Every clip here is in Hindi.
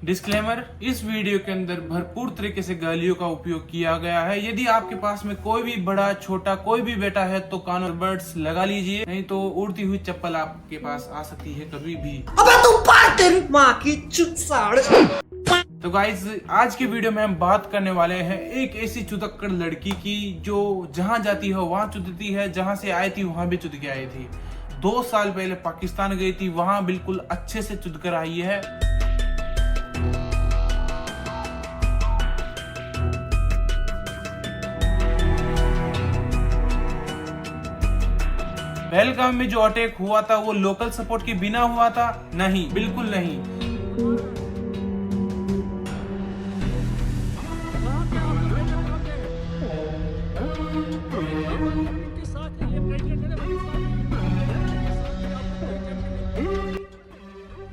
डिस्क्लेमर, इस वीडियो के अंदर भरपूर तरीके से गालियों का उपयोग किया गया है। यदि आपके पास में कोई भी बड़ा छोटा कोई भी बेटा है तो कान और बर्ड्स लगा लीजिए, नहीं तो उड़ती हुई चप्पल आपके पास आ सकती है कभी भी। अबे तू पार तेरी माँ की चुत साड़। तो गाइज, आज की वीडियो में हम बात करने वाले हैं एक ऐसी चुदक्कड़ लड़की की जो जहां जाती है वहां चुदती है, जहां से आई थी वहां भी चुद के आई थी। 2 साल पहले पाकिस्तान गई थी, वहां बिल्कुल अच्छे से चुद कर आई है। पहलगाम में जो अटैक हुआ था वो लोकल सपोर्ट के बिना हुआ था? नहीं, बिल्कुल नहीं।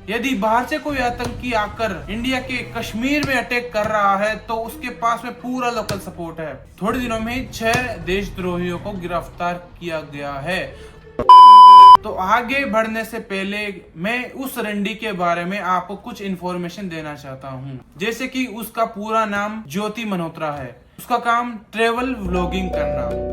यदि बाहर से कोई आतंकी आकर इंडिया के कश्मीर में अटैक कर रहा है तो उसके पास में पूरा लोकल सपोर्ट है। थोड़े दिनों में 6 देशद्रोहियों को गिरफ्तार किया गया है। तो आगे बढ़ने से पहले मैं उस रंडी के बारे में आपको कुछ इन्फॉर्मेशन देना चाहता हूँ। जैसे कि उसका पूरा नाम ज्योति मल्होत्रा है। उसका काम ट्रेवल व्लॉगिंग करना।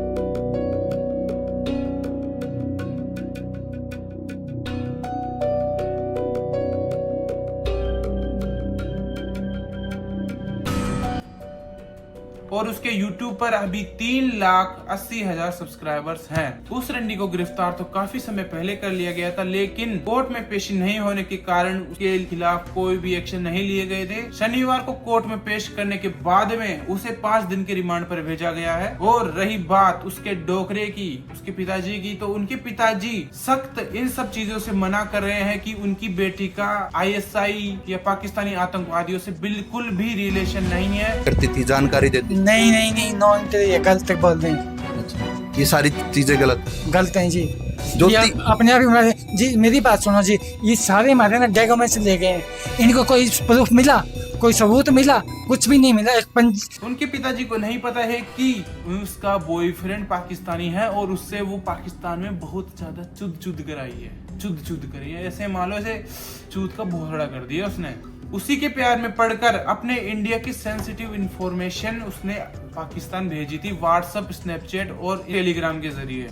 और उसके YouTube पर अभी 3,80,000 सब्सक्राइबर्स हैं। उस रंडी को गिरफ्तार तो काफी समय पहले कर लिया गया था, लेकिन कोर्ट में पेश नहीं होने के कारण उसके खिलाफ कोई भी एक्शन नहीं लिए गए थे। शनिवार को कोर्ट में पेश करने के बाद में उसे 5 दिन के रिमांड पर भेजा गया है। और रही बात उसके डोकरे की, उसके पिताजी की, तो उनके पिताजी सख्त इन सब चीजों से मना कर रहे हैं कि उनकी बेटी का ISI या पाकिस्तानी आतंकवादियों से बिल्कुल भी रिलेशन नहीं है। करती थी, जानकारी देती। नहीं नो ये गलत बोल रहे हैं। ये सारी चीजें गलत हैं जी। जो ये अपने आप ही जी, मेरी बात सुनो जी। ये सारे हमारे ना डॉक्यूमेंट से ले गए हैं। इनको कोई प्रूफ मिला, कोई सबूत मिला? कुछ भी नहीं मिला। उनके पिताजी को नहीं पता है कि उसका बॉयफ्रेंड पाकिस्तानी है और उससे वो पाकिस्तान में बहुत ज्यादा चुद कर आई है। चुद करी है, ऐसे मान लो ऐसे चूत का भोसड़ा कर दिया उसने। उसी के प्यार में पड़कर अपने इंडिया की सेंसिटिव इंफॉर्मेशन उसने पाकिस्तान भेजी थी व्हाट्सएप, स्नैपचैट और टेलीग्राम के जरिए।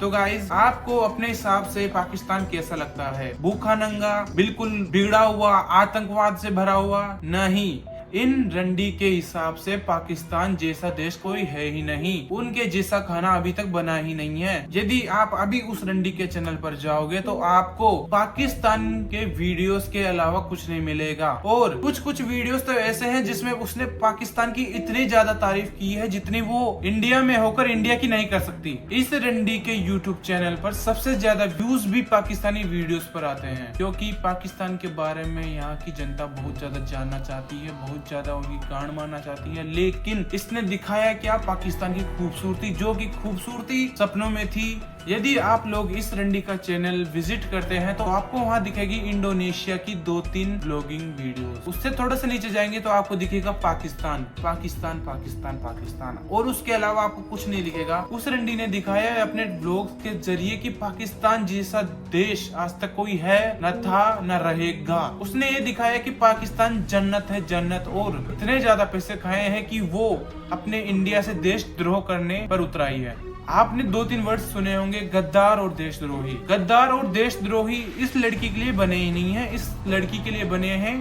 तो गाइस, आपको अपने हिसाब से पाकिस्तान कैसा लगता है? भूखा नंगा, बिल्कुल बिगड़ा हुआ, आतंकवाद से भरा हुआ? नहीं, इन रंडी के हिसाब से पाकिस्तान जैसा देश कोई है ही नहीं। उनके जैसा खाना अभी तक बना ही नहीं है। यदि आप अभी उस रंडी के चैनल पर जाओगे तो आपको पाकिस्तान के वीडियोस के अलावा कुछ नहीं मिलेगा। और कुछ वीडियोस तो ऐसे हैं जिसमें उसने पाकिस्तान की इतनी ज्यादा तारीफ की है जितनी वो इंडिया में होकर इंडिया की नहीं कर सकती। इस रंडी के यूट्यूब चैनल पर सबसे ज्यादा व्यूज भी पाकिस्तानी वीडियोस पर आते हैं, क्योंकि पाकिस्तान के बारे में यहाँ की जनता बहुत ज्यादा जानना चाहती है, बहुत ज्यादा उनकी गांड मारना चाहती है। लेकिन इसने दिखाया क्या? पाकिस्तान की खूबसूरती, जो कि खूबसूरती सपनों में थी। यदि आप लोग इस रंडी का चैनल विजिट करते हैं तो आपको वहां दिखेगी इंडोनेशिया की 2-3 ब्लॉगिंग वीडियोस। उससे थोड़ा सा नीचे जाएंगे तो आपको दिखेगा पाकिस्तान पाकिस्तान पाकिस्तान पाकिस्तान, और उसके अलावा आपको कुछ नहीं दिखेगा। उस रंडी ने दिखाया है अपने ब्लॉग के जरिए कि पाकिस्तान जैसा देश आज तक कोई है, न था, न रहेगा। उसने ये दिखाया कि पाकिस्तान जन्नत है, जन्नत। और इतने ज्यादा पैसे खाए हैं कि वो अपने इंडिया से देशद्रोह करने पर उतराई है। आपने 2-3 वर्ड सुने होंगे, गद्दार और देशद्रोही। गद्दार और देशद्रोही इस लड़की के लिए बने ही नहीं है, इस लड़की के लिए बने हैं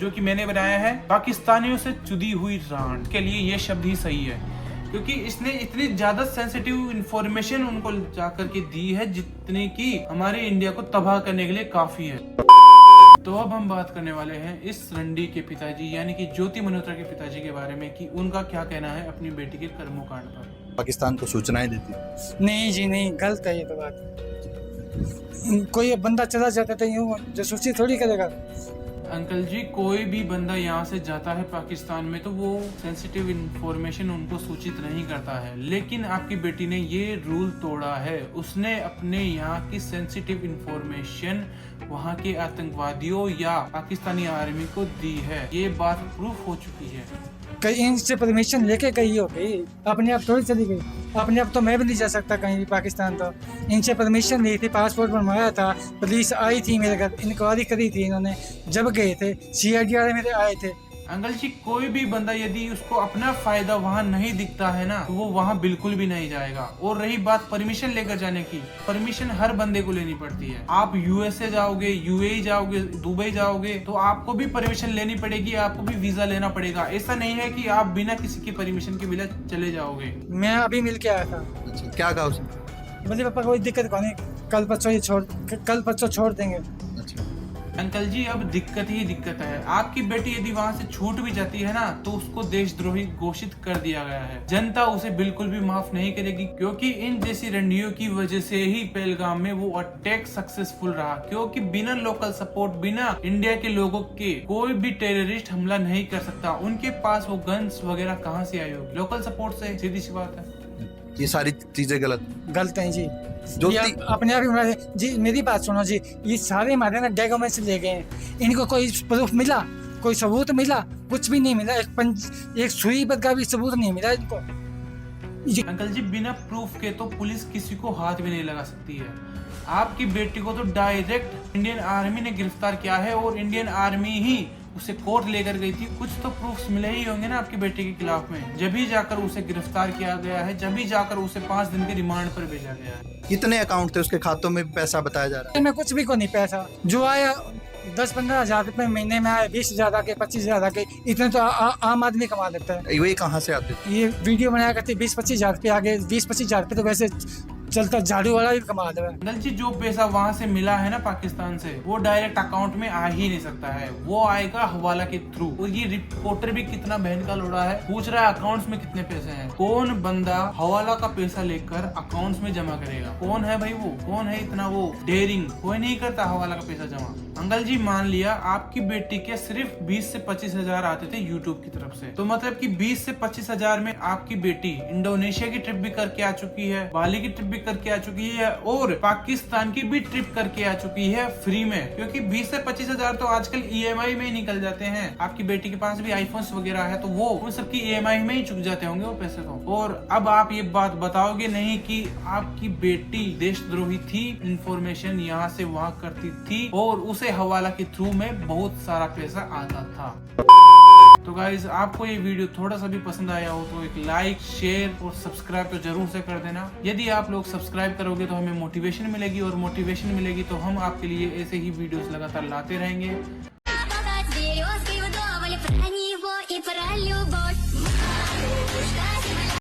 जो कि मैंने बनाया है पाकिस्तानियों से चुदी हुई रांड। के लिए ये शब्द ही सही है, क्योंकि इसने इतनी ज्यादा सेंसिटिव इंफॉर्मेशन उनको जाकर के दी है जितनी की हमारे इंडिया को तबाह करने के लिए काफी है। तो अब हम बात करने वाले हैं इस रंडी के पिताजी यानी कि ज्योति मल्होत्रा के पिताजी के बारे में कि उनका क्या कहना है अपनी बेटी के कर्मकांड पर। पाकिस्तान को सूचनाएं देती। नहीं जी नहीं, गलत है ये तो बात। कोई बंदा चला जाता तो यूँ जासूसी थोड़ी करेगा। अंकल जी, कोई भी बंदा यहाँ से जाता है पाकिस्तान में तो वो सेंसिटिव इंफॉर्मेशन उनको सूचित नहीं करता है, लेकिन आपकी बेटी ने ये रूल तोड़ा है। उसने अपने यहाँ की सेंसिटिव इंफॉर्मेशन वहाँ के आतंकवादियों या पाकिस्तानी आर्मी को दी है। ये बात प्रूफ हो चुकी है। कहीं इनसे परमिशन लेके गई हो गई, अपने आप थोड़ी चली गई। अपने आप तो मैं भी नहीं जा सकता कहीं भी पाकिस्तान। तो इनसे परमिशन ली थी, पासपोर्ट बनवाया था, पुलिस आई थी मेरे घर, इंक्वायरी करी थी इन्होंने। जब गए थे, CID वाले मेरे आए थे। अंकल जी कोई भी बंदा यदि उसको अपना फायदा वहाँ नहीं दिखता है ना तो वो वहाँ बिल्कुल भी नहीं जाएगा। और रही बात परमिशन लेकर जाने की, परमिशन हर बंदे को लेनी पड़ती है। आप USA जाओगे, UAE जाओगे, दुबई जाओगे तो आपको भी परमिशन लेनी पड़ेगी, आपको भी वीजा लेना पड़ेगा। ऐसा नहीं है कि आप बिना किसी की परमिशन के बिना चले जाओगे। मैं अभी मिल के आया था, अच्छा, क्या कहा उसने? बोले पापा कोई दिक्कत नहीं, कल परसों छोड़ देंगे। अच्छा, अंकल जी अब दिक्कत ही दिक्कत है। आपकी बेटी यदि वहाँ से छूट भी जाती है ना तो उसको देशद्रोही घोषित कर दिया गया है। जनता उसे बिल्कुल भी माफ नहीं करेगी, क्योंकि इन जैसी रणनीतियों की वजह से ही पहलगाम में वो अटैक सक्सेसफुल रहा। क्योंकि बिना लोकल सपोर्ट, बिना इंडिया के लोगों के कोई भी टेररिस्ट हमला नहीं कर सकता। उनके पास वो गन्स वगैरह कहाँ से आई होगी? लोकल सपोर्ट से, सीधी सी बात है। ये सारी चीजें गलत हैं जी। जो ये अपने आप ही जी, मेरी बात सुनो जी, ये सारे हमारे ना डॉक्यूमेंट से ले गए हैं। इनको कोई प्रूफ मिला, कोई सबूत मिला? कुछ भी नहीं मिला। एक सुई बद का भी सबूत नहीं मिला इनको। अंकल जी बिना प्रूफ के तो पुलिस किसी को हाथ भी नहीं लगा सकती है। आपकी बेटी को तो डायरेक्ट इंडियन आर्मी ने गिरफ्तार किया है और इंडियन आर्मी ही उसे कोर्ट लेकर गई थी। कुछ तो प्रूफ्स मिले ही होंगे ना आपकी बेटी के खिलाफ में, जब ही जाकर उसे गिरफ्तार किया गया है, जब ही जाकर उसे 5 दिन के रिमांड पर भेजा गया है। कितने अकाउंट थे उसके खातों में पैसा बताया जा रहा है? मैं कुछ भी को नहीं पैसा जो आया 10-15 हजार रुपए महीने में आए, 20,000 आके, 25,000 आके, इतने तो आम आदमी कमा लेता है। ये कहाँ से आते थे? ये वीडियो बनाया करते 20-25 हजार रुपये आगे, 20-25 हजार रुपये तो वैसे चलता झाड़ू वाला भी कमा दे। अंकल जी जो पैसा वहाँ से मिला है ना पाकिस्तान से, वो डायरेक्ट अकाउंट में आ ही नहीं सकता है, वो आएगा हवाला के थ्रू। और ये रिपोर्टर भी कितना बहन का लोड़ा है, पूछ रहा है अकाउंट्स में कितने पैसे हैं। कौन बंदा हवाला का पैसा लेकर अकाउंट्स में जमा करेगा? कौन है भाई वो? कौन है इतना वो डेयरिंग? कोई नहीं करता हवाला का पैसा जमा। अंकल जी मान लिया आपकी बेटी के सिर्फ 20 से 25 हजार आते थे यूट्यूब की तरफ से, तो मतलब कि 20 से 25 हजार में आपकी बेटी इंडोनेशिया की ट्रिप भी करके आ चुकी है, बाली की ट्रिप भी करके आ चुकी है और पाकिस्तान की भी ट्रिप करके आ चुकी है फ्री में। क्योंकि 20 से 25 हजार तो आजकल EMI में ही निकल जाते हैं। आपकी बेटी के पास भी आईफोन्स वगैरह है तो वो उन सबकी EMI में ही चुक जाते होंगे वो पैसे तो। और अब आप ये बात बताओगे नहीं कि आपकी बेटी देशद्रोही थी, इंफॉर्मेशन यहाँ से वहाँ करती थी और उसे हवाला के थ्रू में बहुत सारा पैसा आता था। तो गाइज आपको ये वीडियो थोड़ा सा भी पसंद आया हो तो एक लाइक, शेयर और सब्सक्राइब तो जरूर से कर देना। यदि आप लोग सब्सक्राइब करोगे तो हमें मोटिवेशन मिलेगी और मोटिवेशन मिलेगी तो हम आपके लिए ऐसे ही वीडियोस लगातार लाते रहेंगे।